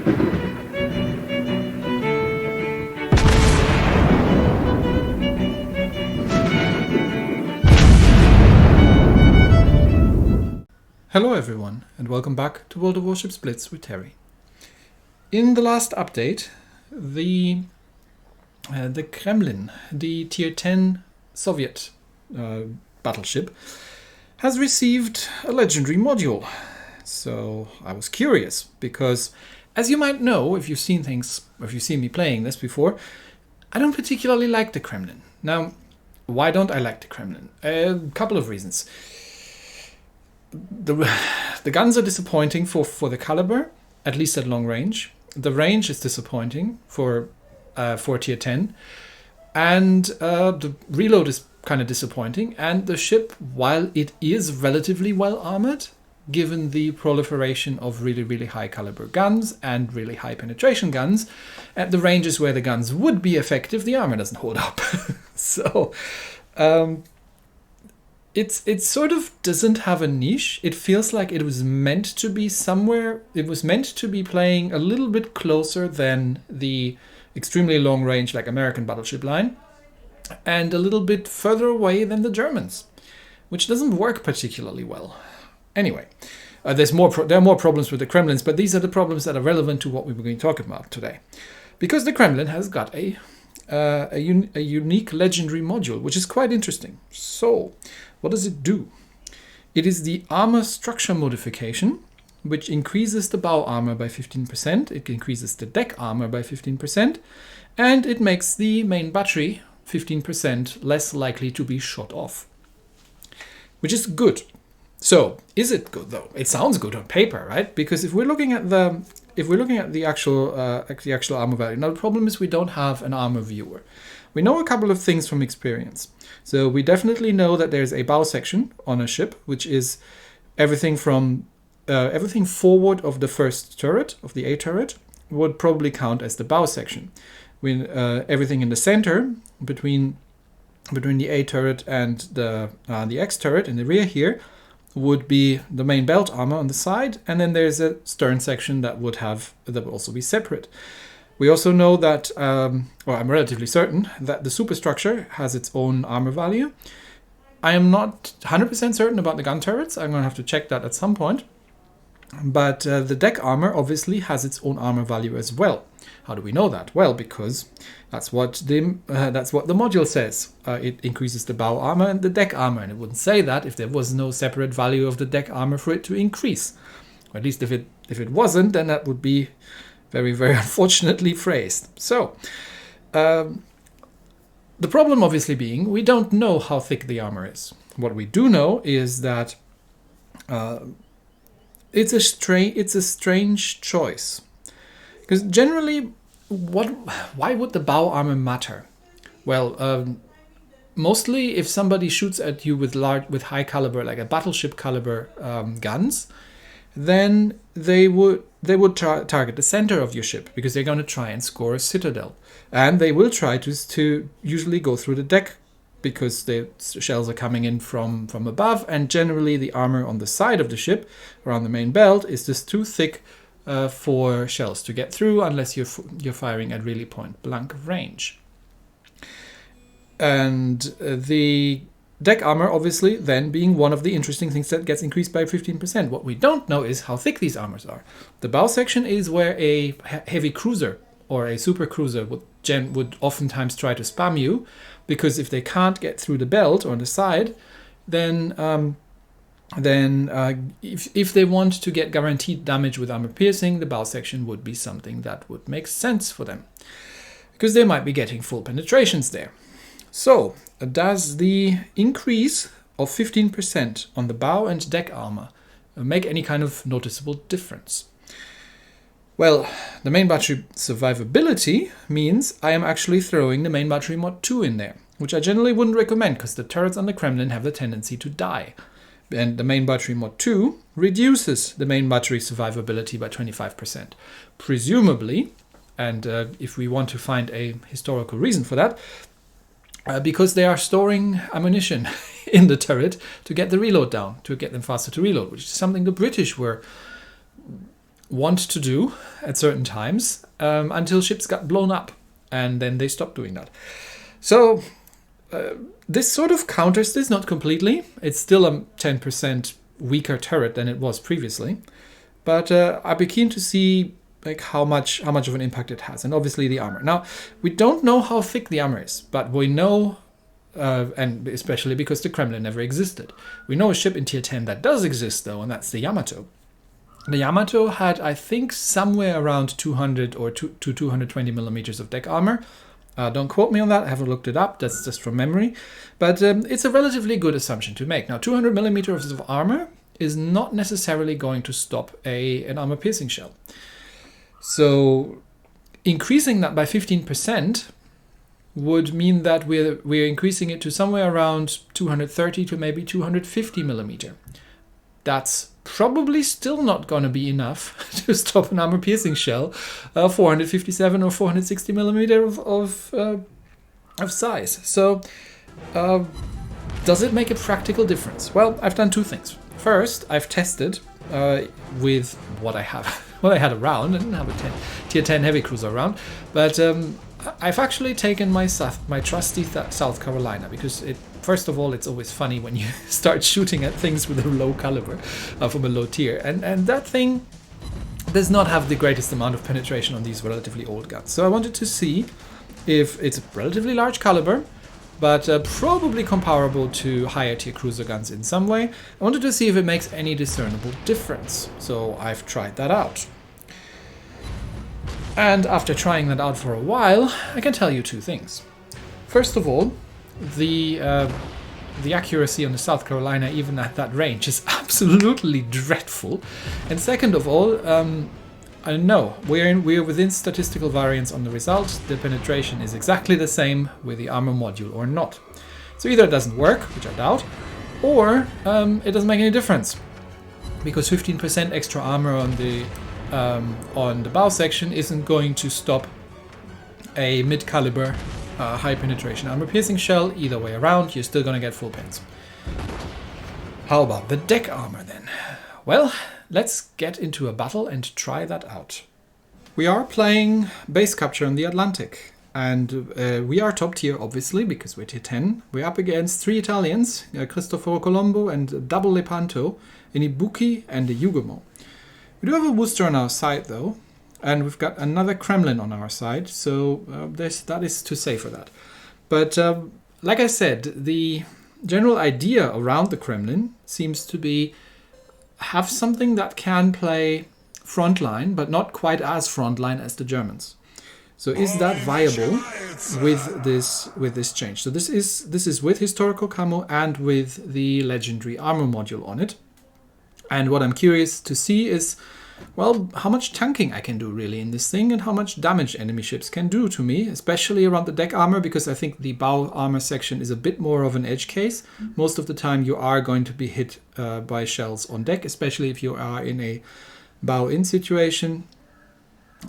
Hello everyone, and welcome back to World of Warships Blitz with Terry. In the last update, the Kremlin, the tier 10 Soviet battleship, has received a legendary module. So I was curious because, as you might know, if you've seen me playing this before, I don't particularly like the Kremlin. Now, why don't I like the Kremlin? A couple of reasons. The guns are disappointing for the caliber, at least at long range. The range is disappointing for tier 10. And the reload is kind of disappointing. And the ship, while it is relatively well armored, given the proliferation of really, really high caliber guns and really high penetration guns, at the ranges where the guns would be effective, the armor doesn't hold up. So it sort of doesn't have a niche. It feels like it was meant to be somewhere. It was meant to be playing a little bit closer than the extremely long range like American battleship line, and a little bit further away than the Germans, which doesn't work particularly well. Anyway, there are more problems with the Kremlins, but these are the problems that are relevant to what we were going to talk about today, because the Kremlin has got a unique legendary module, which is quite interesting. So, what does it do? It is the armor structure modification, which increases the bow armor by 15%, it increases the deck armor by 15%, and it makes the main battery 15% less likely to be shot off. Which is good. So, is it good though? It sounds good on paper, right? Because if we're looking at the actual armor value, now the problem is we don't have an armor viewer. We know a couple of things from experience. So we definitely know that there's a bow section on a ship, which is everything from everything forward of the first turret, of the A turret, would probably count as the bow section. When everything in the center, between the A turret and the X turret in the rear here, would be the main belt armor on the side, and then there's a stern section that would also be separate. We also know that, or I'm relatively certain, that the superstructure has its own armor value. I am not 100% certain about the gun turrets. I'm going to have to check that at some point. But the deck armor obviously has its own armor value as well. How do we know that? Well, because that's what the module says. It increases the bow armor and the deck armor, and it wouldn't say that if there was no separate value of the deck armor for it to increase. Or at least if it wasn't, then that would be very, very unfortunately phrased. So, the problem obviously being we don't know how thick the armor is. What we do know is that it's a strange choice. Because generally, why would the bow armor matter? Well, mostly if somebody shoots at you with high caliber, like a battleship caliber guns, then they would target the center of your ship, because they're going to try and score a citadel, and they will try to usually go through the deck, because the shells are coming in from above, and generally the armor on the side of the ship around the main belt is just too thick for shells to get through, unless you're firing at really point blank range. And the deck armor obviously then being one of the interesting things that gets increased by 15%. What we don't know is how thick these armors are. The bow section is where a heavy cruiser or a super cruiser would oftentimes try to spam you, because if they can't get through the belt or on the side, then if they want to get guaranteed damage with armor piercing, the bow section would be something that would make sense for them, because they might be getting full penetrations there. So, does the increase of 15% on the bow and deck armor make any kind of noticeable difference? Well, the main battery survivability means I am actually throwing the main battery mod 2 in there, which I generally wouldn't recommend, because the turrets on the Kremlin have the tendency to die. And the main battery mod 2 reduces the main battery survivability by 25%. Presumably, and if we want to find a historical reason for that, because they are storing ammunition in the turret to get the reload down, to get them faster to reload, which is something the British were want to do at certain times until ships got blown up, and then they stopped doing that. So this sort of counters this, not completely. It's still a 10% weaker turret than it was previously, but I'd be keen to see like how much of an impact it has, and obviously the armor. Now we don't know how thick the armor is, but we know, and especially because the Kremlin never existed, we know a ship in tier 10 that does exist though, and that's the Yamato. The Yamato had, I think, somewhere around 200 or to 220 millimeters of deck armor. Don't quote me on that, I haven't looked it up, that's just from memory. But it's a relatively good assumption to make. Now, 200 millimeters of armor is not necessarily going to stop an armor-piercing shell. So increasing that by 15% would mean that we're increasing it to somewhere around 230 to maybe 250 millimeter. That's probably still not going to be enough to stop an armor-piercing shell, 457 or 460 millimeter of size. So, does it make a practical difference? Well, I've done two things. First, I've tested with what I had around. I didn't have a tier 10 heavy cruiser around, but I've actually taken my trusty South Carolina, because first of all, it's always funny when you start shooting at things with a low caliber from a low tier. And that thing does not have the greatest amount of penetration on these relatively old guns. So I wanted to see if it's a relatively large caliber, but probably comparable to higher tier cruiser guns in some way. I wanted to see if it makes any discernible difference. So I've tried that out. And after trying that out for a while, I can tell you two things. First of all, the accuracy on the South Carolina, even at that range, is absolutely dreadful. And second of all, I know we're within statistical variance on the result. The penetration is exactly the same with the armor module or not. So either it doesn't work, which I doubt, or it doesn't make any difference, because 15% extra armor on the bow section isn't going to stop a mid-caliber high penetration armor piercing shell. Either way around, you're still going to get full pins. How about the deck armor then? Well, let's get into a battle and try that out. We are playing base capture on the Atlantic, and we are top tier obviously because we're tier 10. We're up against 3 Italians, Cristoforo Colombo and double Lepanto, an Ibuki and a Yugomo. We do have a Worcester on our side though, and we've got another Kremlin on our side, so that is to say for that. But like I said, the general idea around the Kremlin seems to be have something that can play frontline, but not quite as frontline as the Germans. So is that viable with this change? So this is with historical camo and with the legendary armor module on it. And what I'm curious to see is, well, how much tanking I can do really in this thing, and how much damage enemy ships can do to me, especially around the deck armor, because I think the bow armor section is a bit more of an edge case. Most of the time you are going to be hit by shells on deck, especially if you are in a bow-in situation.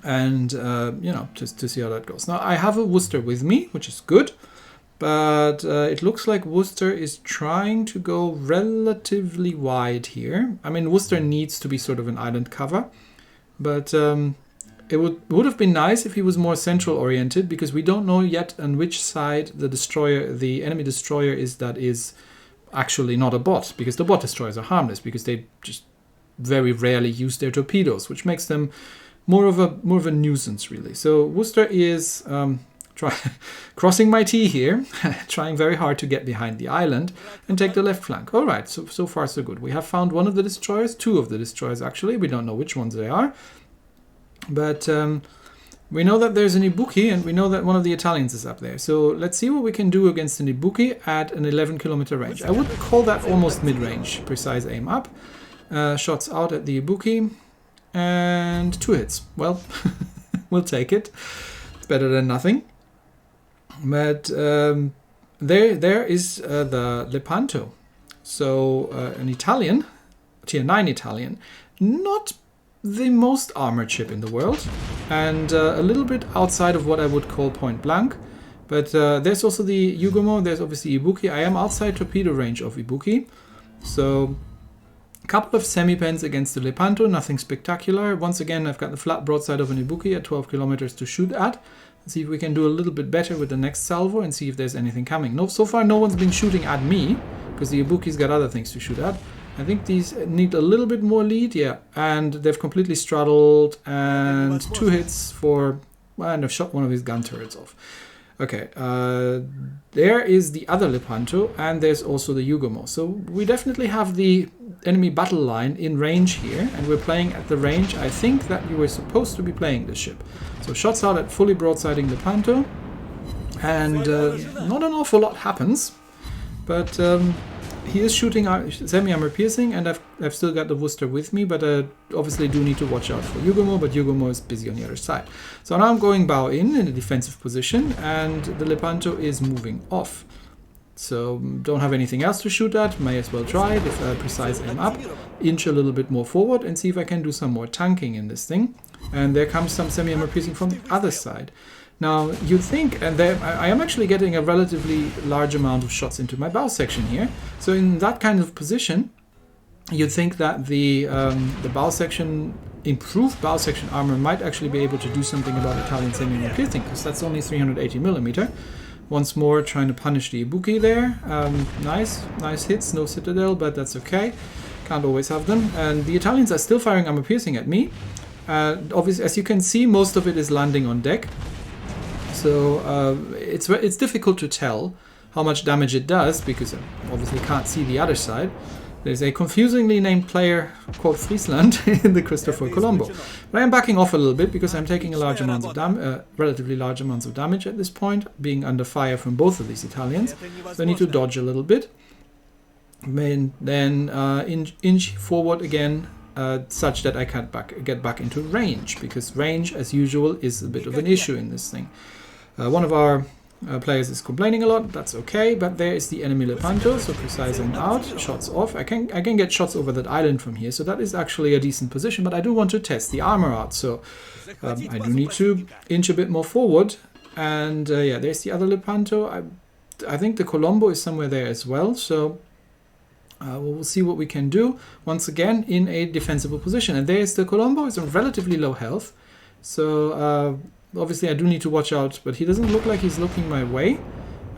And, just to see how that goes. Now, I have a Worcester with me, which is good. But it looks like Worcester is trying to go relatively wide here. I mean, Worcester needs to be sort of an island cover. But it would have been nice if he was more central oriented, because we don't know yet on which side the enemy destroyer is that is actually not a bot. Because the bot destroyers are harmless, because they just very rarely use their torpedoes, which makes them more of a nuisance, really. So Worcester is... crossing my T here, trying very hard to get behind the island and take the left flank. All right, so far so good. We have found one of the destroyers, 2 of the destroyers actually. We don't know which ones they are, but we know that there's an Ibuki, and we know that one of the Italians is up there. So let's see what we can do against an Ibuki at an 11-kilometer range. I would call that almost mid-range, precise aim up. Shots out at the Ibuki, and 2 hits. Well, we'll take it. It's better than nothing. But there is the Lepanto. So an Italian, tier 9 Italian, not the most armored ship in the world, and a little bit outside of what I would call point blank. But there's also the Yugomo, there's obviously Ibuki. I am outside torpedo range of Ibuki. So A couple of semi-pens against the Lepanto, nothing spectacular. Once again, I've got the flat broadside of an Ibuki at 12 kilometers to shoot at. Let's see if we can do a little bit better with the next salvo and see if there's anything coming. No, so far no one's been shooting at me, because the Ibuki's got other things to shoot at. I think these need a little bit more lead, yeah. And they've completely straddled, and 2 hits for... Well, and I've shot one of his gun turrets off. Okay, there is the other Lepanto, and there's also the Yugomo. So we definitely have the enemy battle line in range here, and we're playing at the range I think that you were supposed to be playing this ship. So shots out at fully broadsiding Lepanto, and not an awful lot happens, but he is shooting semi-armor piercing, and I've still got the Worcester with me, but obviously do need to watch out for Yugomo, but Yugomo is busy on the other side. So now I'm going bow in a defensive position, and the Lepanto is moving off. So don't have anything else to shoot at, may as well try it if I precise aim up, inch a little bit more forward and see if I can do some more tanking in this thing. And there comes some semi-armor piercing from the other side. Now, you'd think, and I am actually getting a relatively large amount of shots into my bow section here. So in that kind of position, you'd think that the bow section, improved bow section armor might actually be able to do something about Italian semi-armor piercing, because that's only 380mm. Once more, trying to punish the Ibuki there. Nice hits, no citadel, but that's okay. Can't always have them. And the Italians are still firing armor piercing at me. Obviously, as you can see, most of it is landing on deck. So it's difficult to tell how much damage it does, because I obviously can't see the other side. There's a confusingly named player called Friesland in the Christopher Colombo. But I am backing off a little bit because I'm taking a large amounts of relatively large amounts of damage at this point, being under fire from both of these Italians. So I need to dodge a little bit. And then inch forward again, such that I can't get back into range, because range, as usual, is a bit of an issue in this thing. One of our players is complaining a lot, that's okay, but there is the enemy Lepanto, so precise aim out, shots off. I can get shots over that island from here, so that is actually a decent position, but I do want to test the armor out, so I do need to inch a bit more forward. And yeah, there's the other Lepanto. I think the Colombo is somewhere there as well, so we'll see what we can do. Once again, in a defensible position. And there's the Colombo, it's on relatively low health, so obviously I do need to watch out, but he doesn't look like he's looking my way.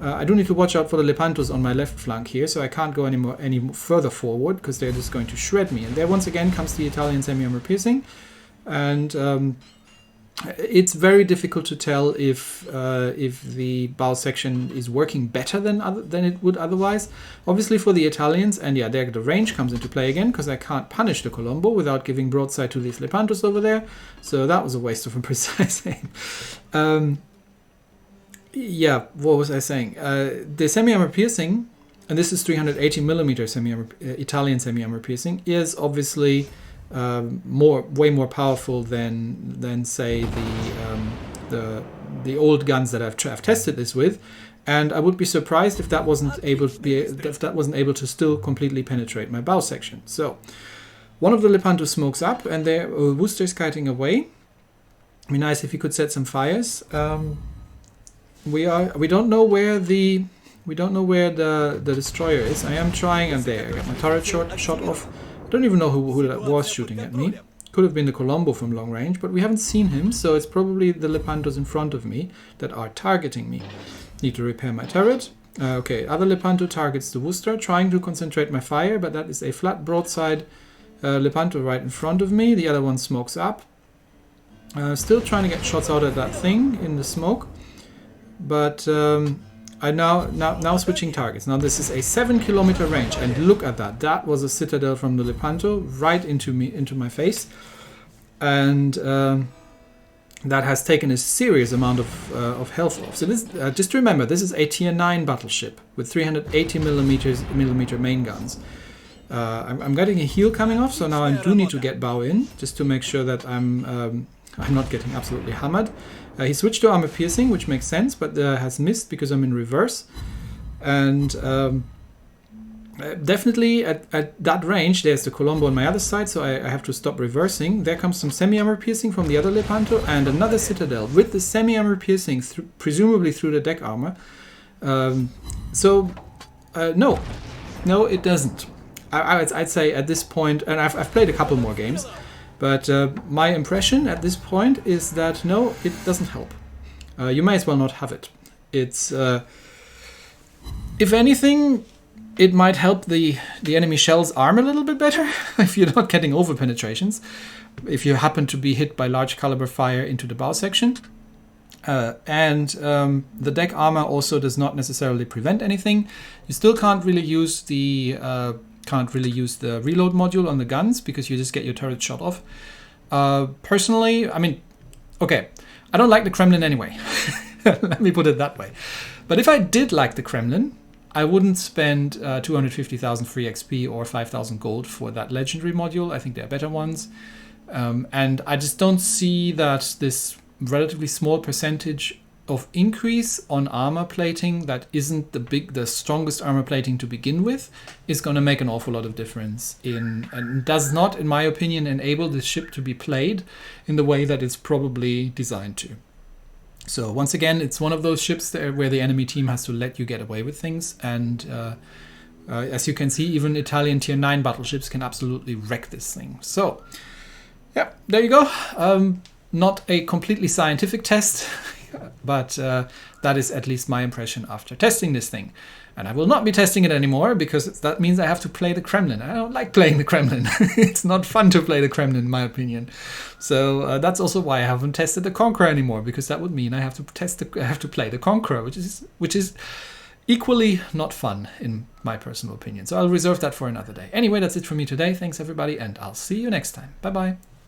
I do need to watch out for the Lepantos on my left flank here, so I can't go any further forward, because they're just going to shred me. And there once again comes the Italian semi-armor piercing, and it's very difficult to tell if the bow section is working better than it would otherwise. Obviously for the Italians, and yeah, there the range comes into play again, because I can't punish the Colombo without giving broadside to these Lepantos over there. So that was a waste of a precise aim. Yeah, what was I saying? The semi-armor piercing, and this is 380mm Italian semi-armor piercing, is obviously way more powerful than say the old guns that I've tested this with, and I would be surprised if that wasn't able to still completely penetrate my bow section. So one of the Lepanto smokes up, and there Worcester's kiting away. It'd be nice if he could set some fires. We don't know where the destroyer is. I am trying, and there I got my turret shot off. I don't even know who that was shooting at me. Could have been the Colombo from long range, but we haven't seen him, so it's probably the Lepantos in front of me that are targeting me. Need to repair my turret. Okay, other Lepanto targets the Worcester, trying to concentrate my fire, but that is a flat broadside Lepanto right in front of me. The other one smokes up. Still trying to get shots out at that thing in the smoke, but I'm now switching targets. Now this is a 7-kilometer range, and look at that. That was a citadel from the Lepanto right into my face, and that has taken a serious amount of health off. So this, just remember, this is a tier 9 battleship with 380mm main guns. I'm getting a heal coming off, so now I do need to get bow in just to make sure that I'm not getting absolutely hammered. He switched to armor piercing, which makes sense, but has missed because I'm in reverse. And definitely at that range, there's the Colombo on my other side, so I have to stop reversing. There comes some semi-armor piercing from the other Lepanto, and another citadel with the semi-armor piercing, presumably through the deck armor. No, it doesn't. I'd say at this point, and I've played a couple more games, but my impression at this point is that no, it doesn't help. You may as well not have it. It's, if anything, it might help the enemy shell's arm a little bit better if you're not getting over penetrations. If you happen to be hit by large caliber fire into the bow section. And the deck armor also does not necessarily prevent anything. You still can't really use the reload module on the guns because you just get your turret shot off. Personally, I mean, okay, I don't like the Kremlin anyway. Let me put it that way. But if I did like the Kremlin, I wouldn't spend 250,000 free XP or 5,000 gold for that legendary module. I think there are better ones. And I just don't see that this relatively small percentage of increase on armor plating that isn't the strongest armor plating to begin with is going to make an awful lot of difference and does not, in my opinion, enable this ship to be played in the way that it's probably designed to. So once again, it's one of those ships where the enemy team has to let you get away with things. And as you can see, even Italian tier 9 battleships can absolutely wreck this thing. So yeah, there you go. Not a completely scientific test, but that is at least my impression after testing this thing. And I will not be testing it anymore because that means I have to play the Kremlin. I don't like playing the Kremlin. It's not fun to play the Kremlin, in my opinion. So that's also why I haven't tested the Conqueror anymore, because that would mean I have to play the Conqueror, which is equally not fun in my personal opinion. So I'll reserve that for another day. Anyway, that's it for me today. Thanks everybody, and I'll see you next time. Bye bye.